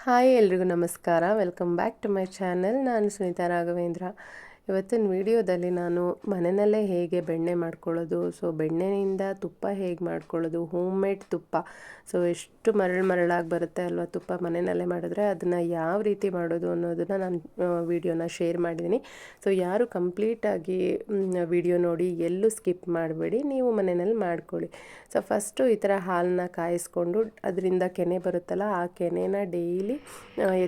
Hi ಎಲ್ರಿಗೂ ನಮಸ್ಕಾರ. Welcome back to my channel. ನಾನು ಸುನೀತಾ ರಾಘವೇಂದ್ರ. ಇವತ್ತಿನ ವಿಡಿಯೋದಲ್ಲಿ ನಾನು ಮನೆಯಲ್ಲೇ ಹೇಗೆ ಬೆಣ್ಣೆ ಮಾಡ್ಕೊಳ್ಳೋದು, ಬೆಣ್ಣೆಯಿಂದ ತುಪ್ಪ ಹೇಗೆ ಮಾಡ್ಕೊಳ್ಳೋದು, ಹೋಮ್ ಮೇಡ್ ತುಪ್ಪ. ಎಷ್ಟು ಮರಳಾಗಿ ಬರುತ್ತೆ ಅಲ್ವಾ ತುಪ್ಪ ಮನೆಯಲ್ಲೇ ಮಾಡಿದ್ರೆ, ಅದನ್ನು ಯಾವ ರೀತಿ ಮಾಡೋದು ಅನ್ನೋದನ್ನು ನಾನು ವಿಡಿಯೋನ ಶೇರ್ ಮಾಡಿದ್ದೀನಿ. ಯಾರು ಕಂಪ್ಲೀಟಾಗಿ ವಿಡಿಯೋ ನೋಡಿ ಎಲ್ಲೂ ಸ್ಕಿಪ್ ಮಾಡಬೇಡಿ, ನೀವು ಮನೆಯಲ್ಲಿ ಮಾಡ್ಕೊಳ್ಳಿ. ಫಸ್ಟು ಈ ಥರ ಹಾಲನ್ನ ಕಾಯಿಸ್ಕೊಂಡು ಅದರಿಂದ ಕೆನೆ ಬರುತ್ತಲ್ಲ, ಆ ಕೆನೆನ ಡೈಲಿ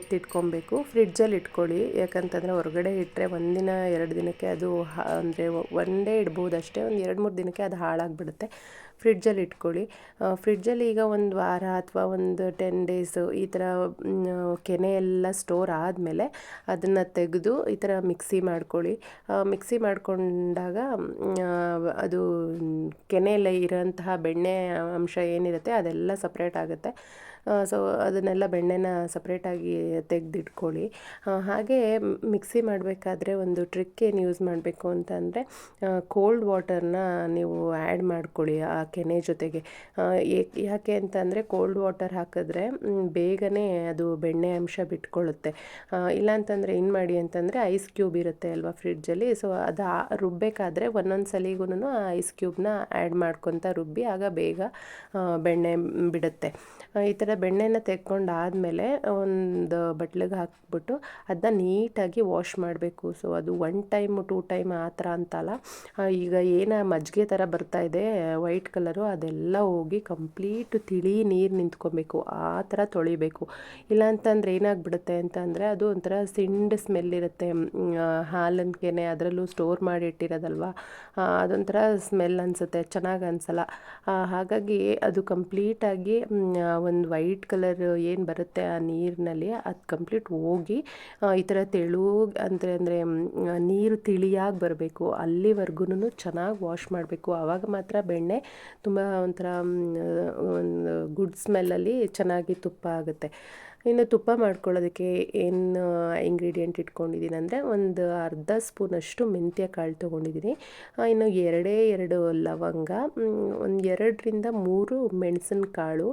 ಎತ್ತಿಟ್ಕೊಬೇಕು. ಫ್ರಿಡ್ಜಲ್ಲಿ ಇಟ್ಕೊಳ್ಳಿ, ಯಾಕಂತಂದರೆ ಹೊರಗಡೆ ಇಟ್ಟರೆ ಒಂದಿನ 2 ದಿನಕ್ಕೆ ಅದು ಅಂದರೆ ಒನ್ ಡೇ ಇಡ್ಬೋದು ಅಷ್ಟೇ, ಒಂದು 2-3 ದಿನಕ್ಕೆ ಅದು ಹಾಳಾಗಿಬಿಡುತ್ತೆ. ಫ್ರಿಡ್ಜಲ್ಲಿ ಇಟ್ಕೊಳ್ಳಿ. ಫ್ರಿಡ್ಜಲ್ಲಿ ಈಗ ಒಂದು ವಾರ ಅಥವಾ ಒಂದು 10 ಡೇಸು ಈ ಥರ ಕೆನೆ ಎಲ್ಲ ಸ್ಟೋರ್ ಆದಮೇಲೆ ಅದನ್ನು ತೆಗೆದು ಈ ಥರ ಮಿಕ್ಸಿ ಮಾಡ್ಕೊಳ್ಳಿ. ಮಿಕ್ಸಿ ಮಾಡಿಕೊಂಡಾಗ ಅದು ಕೆನೆಯಲ್ಲಿ ಇರೋಂತಹ ಬೆಣ್ಣೆ ಅಂಶ ಏನಿರುತ್ತೆ ಅದೆಲ್ಲ ಸಪ್ರೇಟ್ ಆಗುತ್ತೆ. ಅದನ್ನೆಲ್ಲ ಬೆಣ್ಣೆನ ಸಪ್ರೇಟಾಗಿ ತೆಗೆದಿಟ್ಕೊಳ್ಳಿ. ಹಾಗೆ ಮಿಕ್ಸಿ ಮಾಡಬೇಕಾದ್ರೆ ಒಂದು ಟ್ರಿಕ್ ಏನು ಯೂಸ್ ಮಾಡಬೇಕು ಅಂತಂದರೆ, ಕೋಲ್ಡ್ ವಾಟರ್ನ ನೀವು ಆ್ಯಡ್ ಮಾಡ್ಕೊಳ್ಳಿ ಆ ಕೆನೆ ಜೊತೆಗೆ. ಯಾಕೆ ಅಂತಂದರೆ ಕೋಲ್ಡ್ ವಾಟರ್ ಹಾಕಿದ್ರೆ ಬೇಗನೆ ಅದು ಬೆಣ್ಣೆ ಅಂಶ ಬಿಟ್ಕೊಳ್ಳುತ್ತೆ. ಇಲ್ಲಾಂತಂದರೆ ಏನು ಮಾಡಿ ಅಂತಂದರೆ, ಐಸ್ ಕ್ಯೂಬ್ ಇರುತ್ತೆ ಅಲ್ವಾ ಫ್ರಿಡ್ಜಲ್ಲಿ, ಅದು ರುಬ್ಬಬೇಕಾದ್ರೆ ಒಂದೊಂದು ಸಲಿಗೂ ಆ ಐಸ್ ಕ್ಯೂಬ್ನ ಆ್ಯಡ್ ಮಾಡ್ಕೊತ ರುಬ್ಬಿ, ಆಗ ಬೇಗ ಬೆಣ್ಣೆ ಬಿಡುತ್ತೆ. ಈ ಥರ ಬೆಣ್ಣೆನ ತೆಕ್ಕೊಂಡಾದಮೇಲೆ ಒಂದು ಬಟ್ಲಿಗೆ ಹಾಕ್ಬಿಟ್ಟು ಅದನ್ನ ನೀಟಾಗಿ ವಾಶ್ ಮಾಡಬೇಕು. ಅದು 1 ಟೈಮು 2 ಟೈಮ್ ಆ ಥರ ಅಂತಲ್ಲ. ಈಗ ಏನು ಮಜ್ಜಿಗೆ ಥರ ಬರ್ತಾಯಿದೆ ವೈಟ್ ಕಲರು, ಅದೆಲ್ಲ ಹೋಗಿ ಕಂಪ್ಲೀಟು ತಿಳಿ ನೀರು ನಿಂತ್ಕೊಬೇಕು, ಆ ಥರ ತೊಳಿಬೇಕು. ಇಲ್ಲಾಂತಂದರೆ ಏನಾಗ್ಬಿಡುತ್ತೆ ಅಂತಂದರೆ, ಅದು ಒಂಥರ ಸಿಂಡ್ ಸ್ಮೆಲ್ ಇರುತ್ತೆ. ಹಾಲಿನ ಕೆನೆ ಅದರಲ್ಲೂ ಸ್ಟೋರ್ ಮಾಡಿ ಇಟ್ಟಿರೋದಲ್ವ, ಅದೊಂಥರ ಸ್ಮೆಲ್ ಅನಿಸುತ್ತೆ, ಚೆನ್ನಾಗಿ ಅನಿಸಲ್ಲ. ಹಾಗಾಗಿ ಅದು ಕಂಪ್ಲೀಟಾಗಿ ಒಂದು ವೈಟ್ ಕಲರ್ ಏನು ಬರುತ್ತೆ ಆ ನೀರಿನಲ್ಲಿ, ಅದು ಕಂಪ್ಲೀಟ್ ಹೋಗಿ ಈ ಥರ ತೆಳು ಅಂದರೆ ನೀರು ತಿಳಿಯಾಗಿ ಬರಬೇಕು. ಅಲ್ಲಿವರೆಗೂ ಚೆನ್ನಾಗಿ ವಾಶ್ ಮಾಡಬೇಕು. ಆವಾಗ ಮಾತ್ರ ಬೆಣ್ಣೆ ತುಂಬ ಒಂಥರ ಒಂದು ಗುಡ್ ಸ್ಮೆಲ್ಲಲ್ಲಿ ಚೆನ್ನಾಗಿ ತುಪ್ಪ ಆಗುತ್ತೆ. ಇನ್ನು ತುಪ್ಪ ಮಾಡ್ಕೊಳ್ಳೋದಕ್ಕೆ ಏನು ಇಂಗ್ರೀಡಿಯೆಂಟ್ ಇಟ್ಕೊಂಡಿದ್ದೀನಿ ಅಂದರೆ, ಒಂದು ಅರ್ಧ ಸ್ಪೂನಷ್ಟು ಮೆಂತ್ಯ ಕಾಳು ತೊಗೊಂಡಿದ್ದೀನಿ. ಇನ್ನು 2 ಲವಂಗ, ಒಂದು 2-3 ಮೆಣಸಿನಕಾಳು,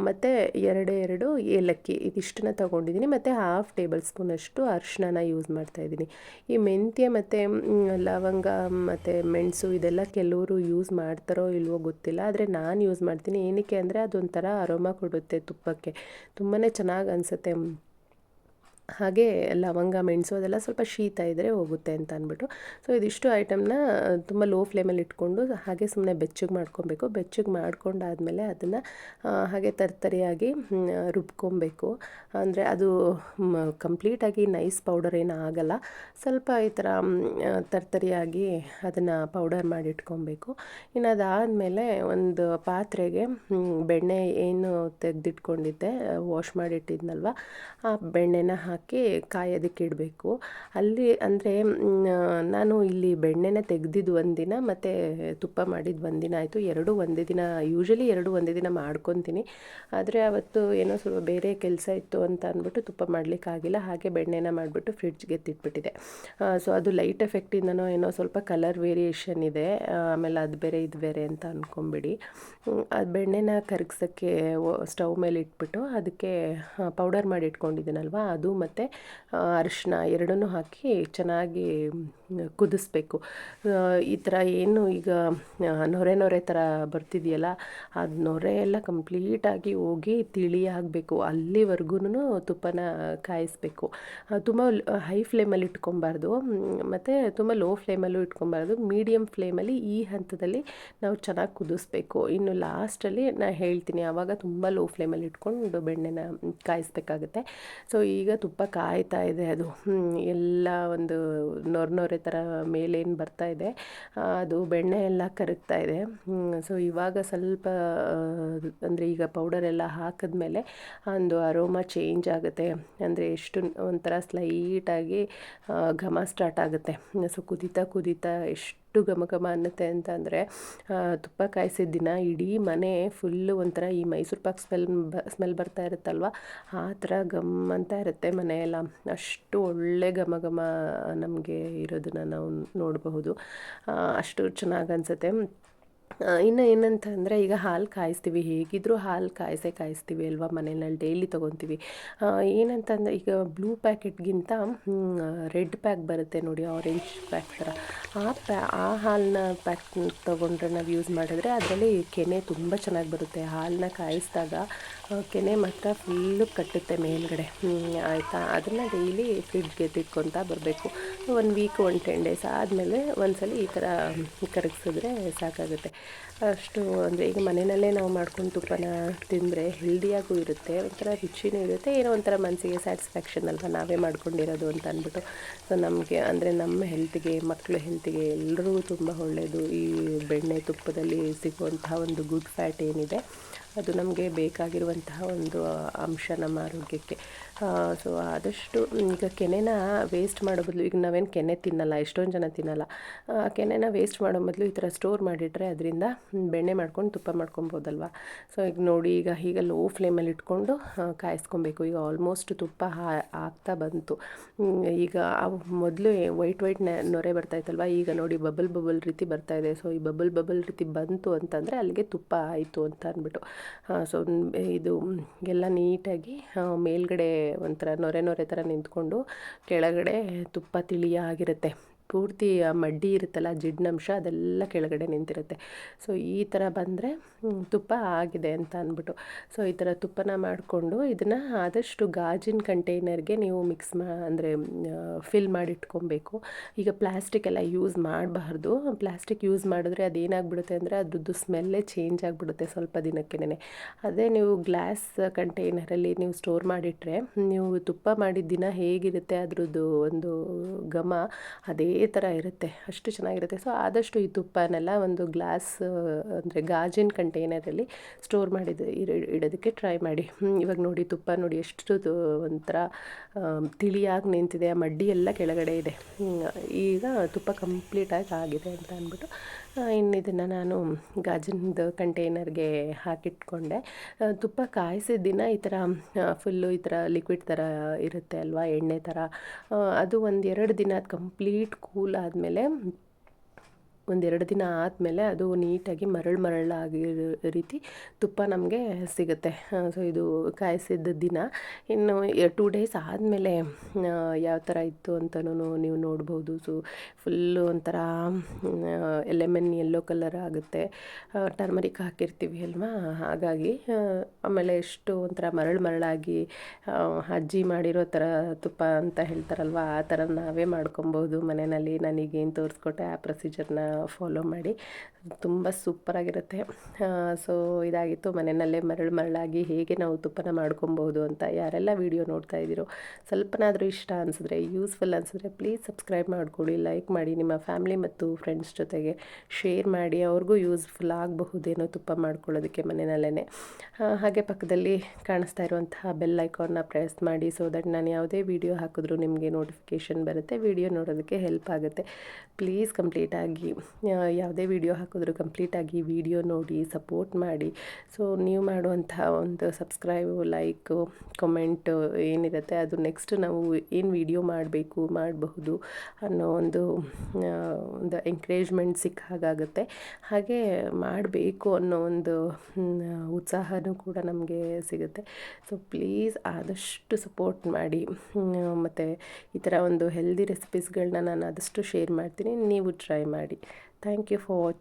ಮತ್ತು 2 ಏಲಕ್ಕಿ, ಇದಿಷ್ಟನ್ನ ತೊಗೊಂಡಿದ್ದೀನಿ. ಮತ್ತು 1/2 ಟೇಬಲ್ ಸ್ಪೂನಷ್ಟು ಅರಿಶಿನ ಯೂಸ್ ಮಾಡ್ತಾಯಿದ್ದೀನಿ. ಈ ಮೆಂತ್ಯ ಮತ್ತು ಲವಂಗ ಮತ್ತು ಮೆಣಸು ಇದೆಲ್ಲ ಕೆಲವರು ಯೂಸ್ ಮಾಡ್ತಾರೋ ಇಲ್ವೋ ಗೊತ್ತಿಲ್ಲ, ಆದರೆ ನಾನು ಯೂಸ್ ಮಾಡ್ತೀನಿ. ಏನಕ್ಕೆ ಅಂದರೆ ಅದೊಂಥರ ಅರೋಮಾ ಕೊಡುತ್ತೆ ತುಪ್ಪಕ್ಕೆ, ತುಂಬಾ ಚೆನ್ನಾಗಿ ಅನಿಸುತ್ತೆ. ಹಾಗೆ ಲವಂಗ ಮೆಣಸು ಅದೆಲ್ಲ ಸ್ವಲ್ಪ ಶೀತ ಇದ್ದರೆ ಹೋಗುತ್ತೆ ಅಂತ ಅಂದ್ಬಿಟ್ಟು, ಇದಿಷ್ಟು ಐಟಮ್ನ ತುಂಬ ಲೋ ಫ್ಲೇಮಲ್ಲಿ ಇಟ್ಕೊಂಡು ಹಾಗೆ ಸುಮ್ಮನೆ ಬೆಚ್ಚಗೆ ಮಾಡ್ಕೊಬೇಕು. ಬೆಚ್ಚಗೆ ಮಾಡ್ಕೊಂಡಾದಮೇಲೆ ಅದನ್ನು ಹಾಗೆ ತರ್ತರಿಯಾಗಿ ರುಬ್ಕೊಬೇಕು. ಅಂದರೆ ಅದು ಕಂಪ್ಲೀಟಾಗಿ ನೈಸ್ ಪೌಡರ್ ಏನೂ ಆಗಲ್ಲ, ಸ್ವಲ್ಪ ಈ ಥರ ತರ್ತರಿಯಾಗಿ ಅದನ್ನು ಪೌಡರ್ ಮಾಡಿ ಇಟ್ಕೊಬೇಕು. ಇನ್ನು ಅದಾದಮೇಲೆ ಒಂದು ಪಾತ್ರೆಗೆ ಬೆಣ್ಣೆ ಏನು ತೆಗೆದಿಟ್ಕೊಂಡಿದ್ದೆ, ವಾಶ್ ಮಾಡಿಟ್ಟಿದ್ನಲ್ವ, ಆ ಬೆಣ್ಣೆನ ಹಾಕಿ ಕಾಯೋದಕ್ಕೆ ಇಡಬೇಕು. ಅಲ್ಲಿ ಅಂದರೆ ನಾನು ಇಲ್ಲಿ ಬೆಣ್ಣೆನ ತೆಗೆದಿದ್ದು ಒಂದಿನ ಮತ್ತು ತುಪ್ಪ ಮಾಡಿದ್ದು ಒಂದಿನ ಆಯಿತು. ಎರಡೂ ಒಂದೇ ದಿನ, ಯೂಶ್ವಲಿ ಎರಡೂ ಒಂದೇ ದಿನ ಮಾಡ್ಕೊತೀನಿ. ಆದರೆ ಅವತ್ತು ಏನೋ ಸ್ವಲ್ಪ ಬೇರೆ ಕೆಲಸ ಇತ್ತು ಅಂತ ಅಂದ್ಬಿಟ್ಟು ತುಪ್ಪ ಮಾಡಲಿಕ್ಕಾಗಿಲ್ಲ. ಹಾಗೆ ಬೆಣ್ಣೆನ ಮಾಡಿಬಿಟ್ಟು ಫ್ರಿಡ್ಜ್ಗೆ ಎತ್ತಿಟ್ಬಿಟ್ಟಿದೆ. ಅದು ಲೈಟ್ ಎಫೆಕ್ಟಿಂದನೋ ಏನೋ ಸ್ವಲ್ಪ ಕಲರ್ ವೇರಿಯೇಷನ್ ಇದೆ, ಆಮೇಲೆ ಅದು ಬೇರೆ ಇದು ಬೇರೆ ಅಂತ ಅಂದ್ಕೊಂಬಿಡಿ. ಅದು ಬೆಣ್ಣೆನ ಕರಗ್ಸೋಕ್ಕೆ ಸ್ಟವ್ ಮೇಲೆ ಇಟ್ಬಿಟ್ಟು ಅದಕ್ಕೆ ಪೌಡರ್ ಮಾಡಿ ಇಟ್ಕೊಂಡಿದ್ದೀನಲ್ವ ಅದು ಮತ್ತು ಅರಿಶಿನ ಎರಡನ್ನೂ ಹಾಕಿ ಚೆನ್ನಾಗಿ ಕುದಿಸ್ಬೇಕು. ಈ ಥರ ಏನು ಈಗ ನೊರೆ ಥರ ಬರ್ತಿದೆಯಲ್ಲ, ಅದು ನೊರೆ ಎಲ್ಲ ಕಂಪ್ಲೀಟಾಗಿ ಹೋಗಿ ತಿಳಿ ಆಗಬೇಕು, ಅಲ್ಲಿವರೆಗೂ ತುಪ್ಪನ ಕಾಯಿಸ್ಬೇಕು. ತುಂಬ ಹೈ ಫ್ಲೇಮಲ್ಲಿ ಇಟ್ಕೊಬಾರ್ದು ಮತ್ತು ತುಂಬ ಲೋ ಫ್ಲೇಮಲ್ಲೂ ಇಟ್ಕೊಬಾರ್ದು, ಮೀಡಿಯಮ್ ಫ್ಲೇಮಲ್ಲಿ ಈ ಹಂತದಲ್ಲಿ ನಾವು ಚೆನ್ನಾಗಿ ಕುದಿಸ್ಬೇಕು. ಇನ್ನು ಲಾಸ್ಟಲ್ಲಿ ನಾನು ಹೇಳ್ತೀನಿ, ಆವಾಗ ತುಂಬ ಲೋ ಫ್ಲೇಮಲ್ಲಿ ಇಟ್ಕೊಂಡು ಬೆಣ್ಣೆನ ಕಾಯಿಸ್ಬೇಕಾಗುತ್ತೆ. ಈಗ ತುಪ್ಪ ಕಾಯ್ತಾ ಇದೆ, ಅದು ಎಲ್ಲ ಒಂದು ನೊರೆ ಥರ ಮೇಲೇನು ಬರ್ತಾ ಇದೆ, ಅದು ಬೆಣ್ಣೆ ಎಲ್ಲ ಕರಗ್ತಾ ಇದೆ. ಇವಾಗ ಸ್ವಲ್ಪ ಅಂದರೆ ಈಗ ಪೌಡರೆಲ್ಲ ಹಾಕಿದ್ಮೇಲೆ ಒಂದು ಅರೋಮಾ ಚೇಂಜ್ ಆಗುತ್ತೆ. ಅಂದರೆ ಎಷ್ಟು ಒಂಥರ ಸ್ಲೈಟಾಗಿ ಘಮ ಸ್ಟಾರ್ಟ್ ಆಗುತ್ತೆ. ಕುದೀತಾ ಎಷ್ಟು ಘಮ ಘಮ ಅನ್ನುತ್ತೆ ಅಂತಂದರೆ, ತುಪ್ಪ ಕಾಯಿಸಿದ ದಿನ ಇಡೀ ಮನೆ ಫುಲ್ಲು ಒಂಥರ ಈ ಮೈಸೂರು ಪಾಕ್ ಸ್ಮೆಲ್ ಬರ್ತಾ ಇರುತ್ತಲ್ವ, ಆ ಥರ ಘಮ್ ಅಂತ ಇರುತ್ತೆ ಮನೆಯೆಲ್ಲ. ಅಷ್ಟು ಒಳ್ಳೆ ಘಮ ಘಮ ನಮಗೆ ಇರೋದನ್ನು ನಾವು ನೋಡಬಹುದು, ಅಷ್ಟು ಚೆನ್ನಾಗಿ ಅನಿಸುತ್ತೆ. ಇನ್ನು ಏನಂತ ಅಂದರೆ ಈಗ ಹಾಲು ಕಾಯಿಸ್ತೀವಿ, ಹೇಗಿದ್ದರೂ ಹಾಲು ಕಾಯಿಸ್ತೀವಿ ಅಲ್ವಾ, ಮನೆಯಲ್ಲಿ ಡೈಲಿ ತೊಗೊತೀವಿ. ಏನಂತಂದರೆ ಈಗ ಬ್ಲೂ ಪ್ಯಾಕೆಟ್ಗಿಂತ ರೆಡ್ ಪ್ಯಾಕ್ ಬರುತ್ತೆ ನೋಡಿ, ಆರೆಂಜ್ ಪ್ಯಾಕ್ ಥರ, ಆ ಹಾಲನ್ನ ಪ್ಯಾಕ್ ತೊಗೊಂಡ್ರೆ ನಾವು ಯೂಸ್ ಮಾಡಿದ್ರೆ ಅದರಲ್ಲಿ ಕೆನೆ ತುಂಬ ಚೆನ್ನಾಗಿ ಬರುತ್ತೆ. ಹಾಲನ್ನ ಕಾಯಿಸಿದಾಗ ಕೆನೆ ಮಾತ್ರ ಫುಲ್ಲು ಕಟ್ಟುತ್ತೆ ಮೇಲ್ಗಡೆ, ಆಯಿತಾ. ಅದನ್ನು ಡೈಲಿ ಫ್ರಿಡ್ಜ್ಗೆ ತಿಕ್ಕೊತಾ ಬರಬೇಕು. 1 ವೀಕ್ 10 ಡೇಸ್ ಆದಮೇಲೆ ಒಂದ್ಸಲ ಈ ಥರ ಕರಗಿಸಿದ್ರೆ ಸಾಕಾಗುತ್ತೆ. ಅಷ್ಟು ಅಂದರೆ ಈಗ ಮನೆಯಲ್ಲೇ ನಾವು ಮಾಡ್ಕೊಂಡು ತುಪ್ಪನ ತಿಂದರೆ ಹೆಲ್ದಿಯಾಗೂ ಇರುತ್ತೆ, ಒಂಥರ ರುಚಿನೂ ಇರುತ್ತೆ, ಏನೋ ಒಂಥರ ಮನಸ್ಸಿಗೆ ಸ್ಯಾಟಿಸ್ಫ್ಯಾಕ್ಷನ್ ಅಲ್ವಾ, ನಾವೇ ಮಾಡ್ಕೊಂಡಿರೋದು ಅಂತ ಅಂದ್ಬಿಟ್ಟು. ಸೊ ನಮಗೆ ಅಂದರೆ ನಮ್ಮ ಹೆಲ್ತಿಗೆ, ಮಕ್ಕಳ ಹೆಲ್ತಿಗೆ ಎಲ್ರಿಗೂ ತುಂಬ ಒಳ್ಳೆಯದು. ಈ ಬೆಣ್ಣೆ ತುಪ್ಪದಲ್ಲಿ ಸಿಗುವಂತಹ ಒಂದು ಗುಡ್ ಫ್ಯಾಟ್ ಏನಿದೆ ಅದು ನಮಗೆ ಬೇಕಾಗಿರುವಂತಹ ಒಂದು ಅಂಶ ನಮ್ಮ ಆರೋಗ್ಯಕ್ಕೆ. ಸೊ ಆದಷ್ಟು ಈಗ ಕೆನೆನ ವೇಸ್ಟ್ ಮಾಡೋ ಬದಲು, ಈಗ ನಾವೇನು ಕೆನೆ ತಿನ್ನಲ್ಲ, ಎಷ್ಟೊಂದು ಜನ ತಿನ್ನಲ್ಲ, ಕೆನೆನ ವೇಸ್ಟ್ ಮಾಡೋ ಬದಲು ಈ ಥರ ಸ್ಟೋರ್ ಮಾಡಿಟ್ರೆ ಅದರಿಂದ ಬೆಣ್ಣೆ ಮಾಡ್ಕೊಂಡು ತುಪ್ಪ ಮಾಡ್ಕೊಬೋದಲ್ವ. ಸೊ ಈಗ ನೋಡಿ, ಈಗ ಲೋ ಫ್ಲೇಮಲ್ಲಿ ಇಟ್ಕೊಂಡು ಕಾಯಿಸ್ಕೊಬೇಕು. ಈಗ ಆಲ್ಮೋಸ್ಟ್ ತುಪ್ಪ ಆಗ್ತಾ ಬಂತು. ಈಗ ಮೊದಲು ವೈಟ್ ನೊರೆ ಬರ್ತಾಯಿತ್ತಲ್ವ, ಈಗ ನೋಡಿ ಬಬಲ್ ರೀತಿ ಬರ್ತಾಯಿದೆ. ಸೊ ಈ ಬಬಲ್ ರೀತಿ ಬಂತು ಅಂತಂದರೆ ಅಲ್ಲಿಗೆ ತುಪ್ಪ ಆಯಿತು ಅಂತ ಅಂದ್ಬಿಟ್ಟು. ಸೊ ಇದು ಎಲ್ಲ ನೀಟಾಗಿ ಮೇಲ್ಗಡೆ ಒಂಥರ ನೊರೆ ಥರ ನಿಂತ್ಕೊಂಡು ಕೆಳಗಡೆ ತುಪ್ಪ ತಿಳಿಯಾಗಿರುತ್ತೆ. ಪೂರ್ತಿ ಆ ಮಡ್ಡಿ ಇರುತ್ತಲ್ಲ, ಜಿಡ್ನಂಶ ಅದೆಲ್ಲ ಕೆಳಗಡೆ ನಿಂತಿರುತ್ತೆ. ಸೊ ಈ ಥರ ಬಂದರೆ ತುಪ್ಪ ಆಗಿದೆ ಅಂತ ಅಂದ್ಬಿಟ್ಟು. ಸೊ ಈ ಥರ ತುಪ್ಪನ ಮಾಡಿಕೊಂಡು ಇದನ್ನು ಆದಷ್ಟು ಗಾಜಿನ ಕಂಟೈನರ್ಗೆ ನೀವು ಅಂದರೆ ಫಿಲ್ ಮಾಡಿಟ್ಕೊಬೇಕು. ಈಗ ಪ್ಲಾಸ್ಟಿಕ್ ಎಲ್ಲ ಯೂಸ್ ಮಾಡಬಾರ್ದು. ಪ್ಲಾಸ್ಟಿಕ್ ಯೂಸ್ ಮಾಡಿದ್ರೆ ಅದೇನಾಗ್ಬಿಡುತ್ತೆ ಅಂದರೆ ಅದ್ರದ್ದು ಸ್ಮೆಲ್ಲೇ ಚೇಂಜ್ ಆಗಿಬಿಡುತ್ತೆ ಸ್ವಲ್ಪ ದಿನಕ್ಕೇ. ಅದೇ ನೀವು ಗ್ಲಾಸ್ ಕಂಟೈನರಲ್ಲಿ ನೀವು ಸ್ಟೋರ್ ಮಾಡಿಟ್ರೆ, ನೀವು ತುಪ್ಪ ಮಾಡಿದ ದಿನ ಹೇಗಿರುತ್ತೆ ಅದ್ರದ್ದು ಒಂದು ಘಮ ಅದೇ ಥರ ಇರುತ್ತೆ, ಅಷ್ಟು ಚೆನ್ನಾಗಿರುತ್ತೆ. ಸೊ ಆದಷ್ಟು ಈ ತುಪ್ಪನೆಲ್ಲ ಒಂದು ಗ್ಲಾಸ್ ಅಂದರೆ ಗಾಜಿನ ಕಂಟೈನರಲ್ಲಿ ಸ್ಟೋರ್ ಇಡೋದಕ್ಕೆ ಟ್ರೈ ಮಾಡಿ. ಇವಾಗ ನೋಡಿ ತುಪ್ಪ ನೋಡಿ ಎಷ್ಟು ಒಂಥರ ತಿಳಿಯಾಗಿ ನಿಂತಿದೆ, ಆ ಮಡ್ಡಿ ಎಲ್ಲ ಕೆಳಗಡೆ ಇದೆ. ಈಗ ತುಪ್ಪ ಕಂಪ್ಲೀಟಾಗಿ ಆಗಿದೆ ಅಂತ ಅಂದ್ಬಿಟ್ಟು ಇನ್ನು ಇದನ್ನು ನಾನು ಗಾಜಿನದು ಕಂಟೈನರ್ಗೆ ಹಾಕಿಟ್ಕೊಂಡೆ. ತುಪ್ಪ ಕಾಯಿಸಿದ ದಿನ ಈ ಥರ ಫುಲ್ಲು ಈ ಥರ ಲಿಕ್ವಿಡ್ ಥರ ಇರುತ್ತೆ ಅಲ್ವಾ, ಎಣ್ಣೆ ಥರ. ಅದು 1-2 ದಿನ ಅದು ಕಂಪ್ಲೀಟ್ ಕೂಲ್ ಆದಮೇಲೆ, 1-2 ದಿನ ಆದಮೇಲೆ ಅದು ನೀಟಾಗಿ ಮರಳಾಗಿ ರೀತಿ ತುಪ್ಪ ನಮಗೆ ಸಿಗುತ್ತೆ. ಸೊ ಇದು ಕಾಯಿಸಿದ ದಿನ. ಇನ್ನು 2 ಡೇಸ್ ಆದಮೇಲೆ ಯಾವ ಥರ ಇತ್ತು ಅಂತಲೂ ನೀವು ನೋಡ್ಬೋದು. ಸೊ ಫುಲ್ಲು ಒಂಥರ ಲೆಮನ್ ಯೆಲ್ಲೋ ಕಲರ್ ಆಗುತ್ತೆ, ಟರ್ಮರಿಕ್ ಹಾಕಿರ್ತೀವಿ ಅಲ್ವಾ, ಹಾಗಾಗಿ. ಆಮೇಲೆ ಎಷ್ಟು ಒಂಥರ ಮರಳಾಗಿ ಅಜ್ಜಿ ಮಾಡಿರೋ ಥರ ತುಪ್ಪ ಅಂತ ಹೇಳ್ತಾರಲ್ವ, ಆ ಥರ ನಾವೇ ಮಾಡ್ಕೊಬೋದು ಮನೆಯಲ್ಲಿ. ನಾನೀಗೇನು ತೋರಿಸ್ಕೊಟ್ಟೆ ಆ ಪ್ರೊಸೀಜರ್ನ ಫಾಲೋ ಮಾಡಿ, ತುಂಬ ಸೂಪರಾಗಿರುತ್ತೆ. ಸೊ ಇದಾಗಿತ್ತು ಮನೆಯಲ್ಲೇ ಮರಳಾಗಿ ಹೇಗೆ ನಾವು ತುಪ್ಪನ ಮಾಡ್ಕೊಬೋದು ಅಂತ. ಯಾರೆಲ್ಲ ವಿಡಿಯೋ ನೋಡ್ತಾ ಇದ್ದೀರೋ ಸ್ವಲ್ಪನಾದರೂ ಇಷ್ಟ ಅನಿಸಿದ್ರೆ, ಯೂಸ್ಫುಲ್ ಅನಿಸಿದ್ರೆ ಪ್ಲೀಸ್ ಸಬ್ಸ್ಕ್ರೈಬ್ ಮಾಡಿಕೊಡಿ, ಲೈಕ್ ಮಾಡಿ, ನಿಮ್ಮ ಫ್ಯಾಮಿಲಿ ಮತ್ತು ಫ್ರೆಂಡ್ಸ್ ಜೊತೆಗೆ ಶೇರ್ ಮಾಡಿ, ಅವ್ರಿಗೂ ಯೂಸ್ಫುಲ್ ಆಗಬಹುದೇನೋ ತುಪ್ಪ ಮಾಡ್ಕೊಳ್ಳೋದಕ್ಕೆ ಮನೆಯಲ್ಲೇ. ಹಾಗೆ ಪಕ್ಕದಲ್ಲಿ ಕಾಣಿಸ್ತಾ ಇರುವಂತಹ ಬೆಲ್ ಐಕಾನ್ನ ಪ್ರೆಸ್ ಮಾಡಿ, ಸೊ ದಟ್ ನಾನು ಯಾವುದೇ ವಿಡಿಯೋ ಹಾಕಿದ್ರೂ ನಿಮಗೆ ನೋಟಿಫಿಕೇಷನ್ ಬರುತ್ತೆ, ವಿಡಿಯೋ ನೋಡೋದಕ್ಕೆ ಹೆಲ್ಪ್ ಆಗುತ್ತೆ. ಪ್ಲೀಸ್ ಕಂಪ್ಲೀಟಾಗಿ ಯಾವುದೇ ವಿಡಿಯೋ ಹಾಕಿದ್ರೂ ಕಂಪ್ಲೀಟಾಗಿ ವಿಡಿಯೋ ನೋಡಿ ಸಪೋರ್ಟ್ ಮಾಡಿ. ಸೊ ನೀವು ಮಾಡುವಂತಹ ಒಂದು ಸಬ್ಸ್ಕ್ರೈಬು, ಲೈಕು, ಕಮೆಂಟು ಏನಿರುತ್ತೆ ಅದು ನೆಕ್ಸ್ಟ್ ನಾವು ಏನು ವಿಡಿಯೋ ಮಾಡಬಹುದು ಅನ್ನೋ ಒಂದು ಎಂಕರೇಜ್ಮೆಂಟ್ ಸಿಕ್ಕ ಹಾಗಾಗುತ್ತೆ. ಹಾಗೆ ಮಾಡಬೇಕು ಅನ್ನೋ ಒಂದು ಉತ್ಸಾಹನೂ ಕೂಡ ನಮಗೆ ಸಿಗುತ್ತೆ. ಸೊ ಪ್ಲೀಸ್ ಆದಷ್ಟು ಸಪೋರ್ಟ್ ಮಾಡಿ. ಮತ್ತು ಈ ಥರ ಒಂದು ಹೆಲ್ದಿ ರೆಸಿಪೀಸ್ಗಳನ್ನ ನಾನು ಆದಷ್ಟು ಶೇರ್ ಮಾಡ್ತೀನಿ, ನೀವು ಟ್ರೈ ಮಾಡಿ. Thank you for watching.